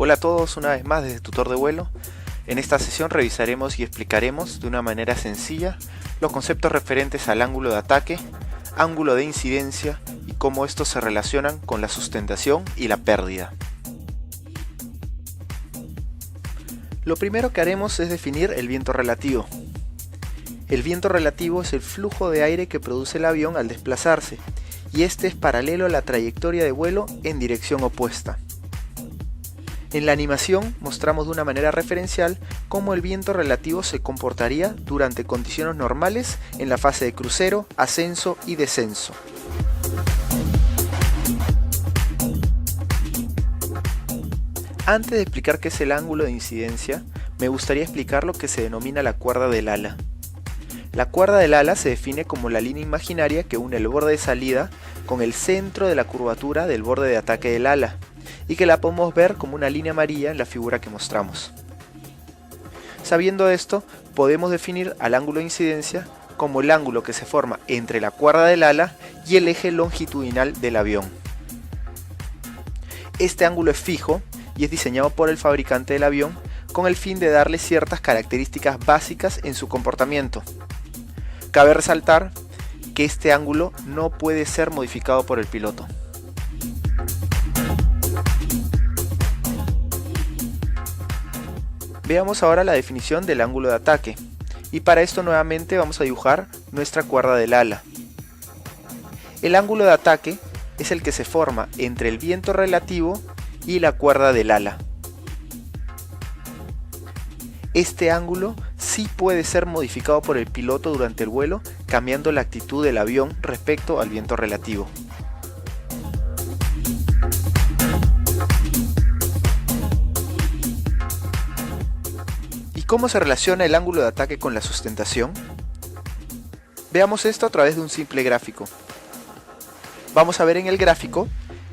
Hola a todos, una vez más desde Tutor de Vuelo. En esta sesión revisaremos y explicaremos de una manera sencilla los conceptos referentes al ángulo de ataque, ángulo de incidencia y cómo estos se relacionan con la sustentación y la pérdida. Lo primero que haremos es definir el viento relativo. El viento relativo es el flujo de aire que produce el avión al desplazarse, y este es paralelo a la trayectoria de vuelo en dirección opuesta. En la animación mostramos de una manera referencial cómo el viento relativo se comportaría durante condiciones normales en la fase de crucero, ascenso y descenso. Antes de explicar qué es el ángulo de incidencia, me gustaría explicar lo que se denomina la cuerda del ala. La cuerda del ala se define como la línea imaginaria que une el borde de salida con el centro de la curvatura del borde de ataque del ala, y que la podemos ver como una línea amarilla en la figura que mostramos. Sabiendo esto, podemos definir al ángulo de incidencia como el ángulo que se forma entre la cuerda del ala y el eje longitudinal del avión. Este ángulo es fijo y es diseñado por el fabricante del avión con el fin de darle ciertas características básicas en su comportamiento. Cabe resaltar que este ángulo no puede ser modificado por el piloto. Veamos ahora la definición del ángulo de ataque, y para esto nuevamente vamos a dibujar nuestra cuerda del ala. El ángulo de ataque es el que se forma entre el viento relativo y la cuerda del ala. Este ángulo sí puede ser modificado por el piloto durante el vuelo, cambiando la actitud del avión respecto al viento relativo. ¿Cómo se relaciona el ángulo de ataque con la sustentación? Veamos esto a través de un simple gráfico. Vamos a ver en el gráfico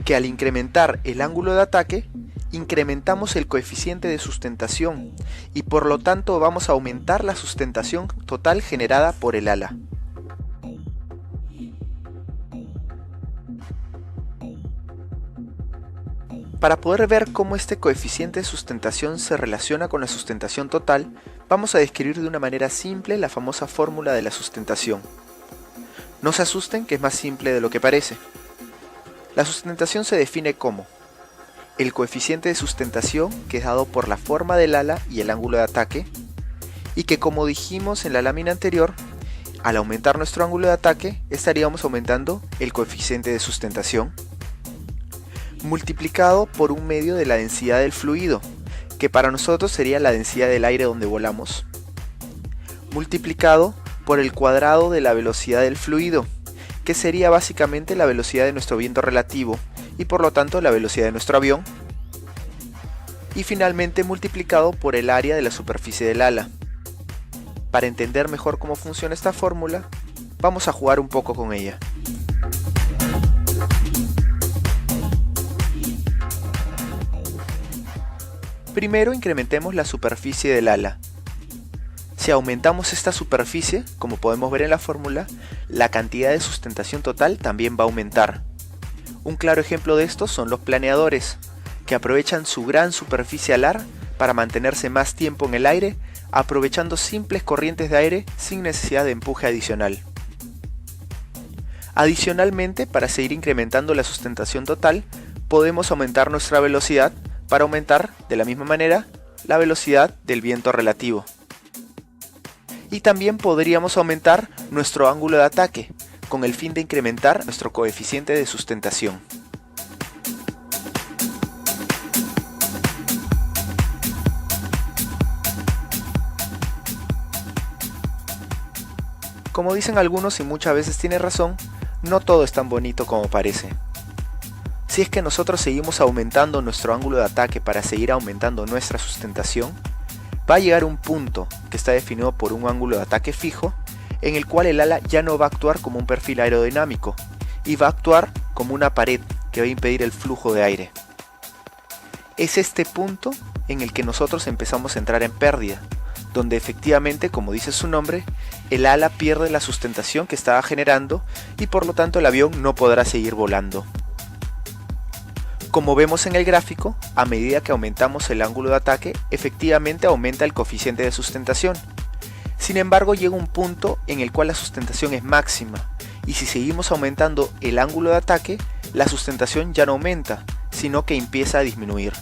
que al incrementar el ángulo de ataque, incrementamos el coeficiente de sustentación y por lo tanto vamos a aumentar la sustentación total generada por el ala. Para poder ver cómo este coeficiente de sustentación se relaciona con la sustentación total, vamos a describir de una manera simple la famosa fórmula de la sustentación. No se asusten que es más simple de lo que parece. La sustentación se define como el coeficiente de sustentación que es dado por la forma del ala y el ángulo de ataque, y que como dijimos en la lámina anterior, al aumentar nuestro ángulo de ataque estaríamos aumentando el coeficiente de sustentación, multiplicado por un medio de la densidad del fluido, que para nosotros sería la densidad del aire donde volamos, multiplicado por el cuadrado de la velocidad del fluido, que sería básicamente la velocidad de nuestro viento relativo y por lo tanto la velocidad de nuestro avión, y finalmente multiplicado por el área de la superficie del ala. Para entender mejor cómo funciona esta fórmula, vamos a jugar un poco con ella. Primero incrementemos la superficie del ala. Si aumentamos esta superficie, como podemos ver en la fórmula, la cantidad de sustentación total también va a aumentar. Un claro ejemplo de esto son los planeadores, que aprovechan su gran superficie alar para mantenerse más tiempo en el aire, aprovechando simples corrientes de aire sin necesidad de empuje adicional. Adicionalmente, para seguir incrementando la sustentación total, podemos aumentar nuestra velocidad para aumentar, de la misma manera, la velocidad del viento relativo. Y también podríamos aumentar nuestro ángulo de ataque, con el fin de incrementar nuestro coeficiente de sustentación. Como dicen algunos y muchas veces tiene razón, no todo es tan bonito como parece. Si es que nosotros seguimos aumentando nuestro ángulo de ataque para seguir aumentando nuestra sustentación, va a llegar un punto que está definido por un ángulo de ataque fijo, en el cual el ala ya no va a actuar como un perfil aerodinámico, y va a actuar como una pared que va a impedir el flujo de aire. Es este punto en el que nosotros empezamos a entrar en pérdida, donde efectivamente, como dice su nombre, el ala pierde la sustentación que estaba generando y por lo tanto el avión no podrá seguir volando. Como vemos en el gráfico, a medida que aumentamos el ángulo de ataque, efectivamente aumenta el coeficiente de sustentación. Sin embargo, llega un punto en el cual la sustentación es máxima, y si seguimos aumentando el ángulo de ataque, la sustentación ya no aumenta, sino que empieza a disminuir.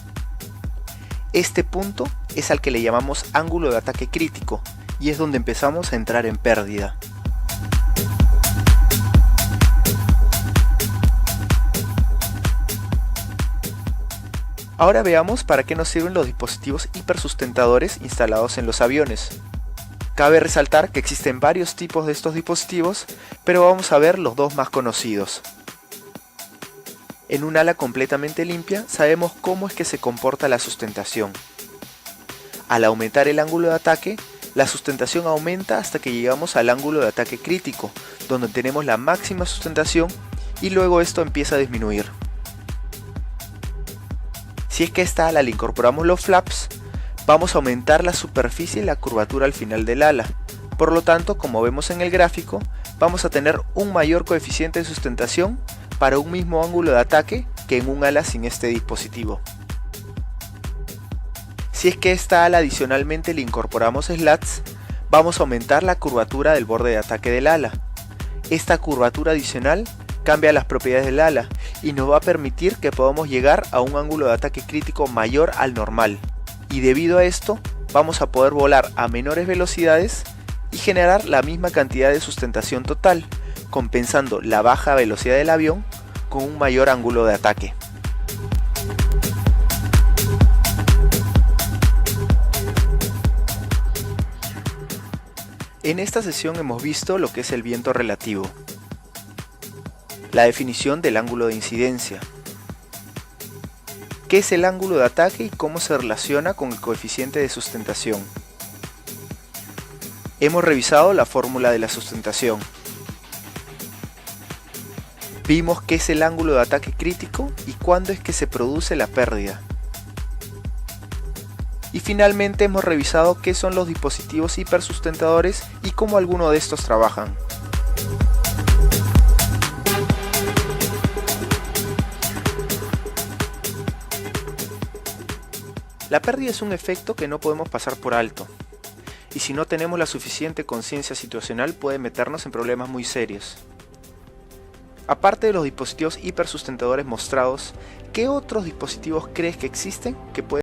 Este punto es al que le llamamos ángulo de ataque crítico, y es donde empezamos a entrar en pérdida. Ahora veamos para qué nos sirven los dispositivos hipersustentadores instalados en los aviones. Cabe resaltar que existen varios tipos de estos dispositivos, pero vamos a ver los dos más conocidos. En un ala completamente limpia sabemos cómo es que se comporta la sustentación. Al aumentar el ángulo de ataque, la sustentación aumenta hasta que llegamos al ángulo de ataque crítico, donde tenemos la máxima sustentación y luego esto empieza a disminuir. Si es que a esta ala le incorporamos los flaps, vamos a aumentar la superficie y la curvatura al final del ala. Por lo tanto, como vemos en el gráfico, vamos a tener un mayor coeficiente de sustentación para un mismo ángulo de ataque que en un ala sin este dispositivo. Si es que a esta ala adicionalmente le incorporamos slats, vamos a aumentar la curvatura del borde de ataque del ala. Esta curvatura adicional cambia las propiedades del ala y nos va a permitir que podamos llegar a un ángulo de ataque crítico mayor al normal. Y debido a esto, vamos a poder volar a menores velocidades y generar la misma cantidad de sustentación total, compensando la baja velocidad del avión con un mayor ángulo de ataque. En esta sesión hemos visto lo que es el viento relativo, la definición del ángulo de incidencia, qué es el ángulo de ataque y cómo se relaciona con el coeficiente de sustentación. Hemos revisado la fórmula de la sustentación. Vimos qué es el ángulo de ataque crítico y cuándo es que se produce la pérdida. Y finalmente hemos revisado qué son los dispositivos hipersustentadores y cómo algunos de estos trabajan. La pérdida es un efecto que no podemos pasar por alto, y si no tenemos la suficiente conciencia situacional puede meternos en problemas muy serios. Aparte de los dispositivos hipersustentadores mostrados, ¿qué otros dispositivos crees que existen que pueden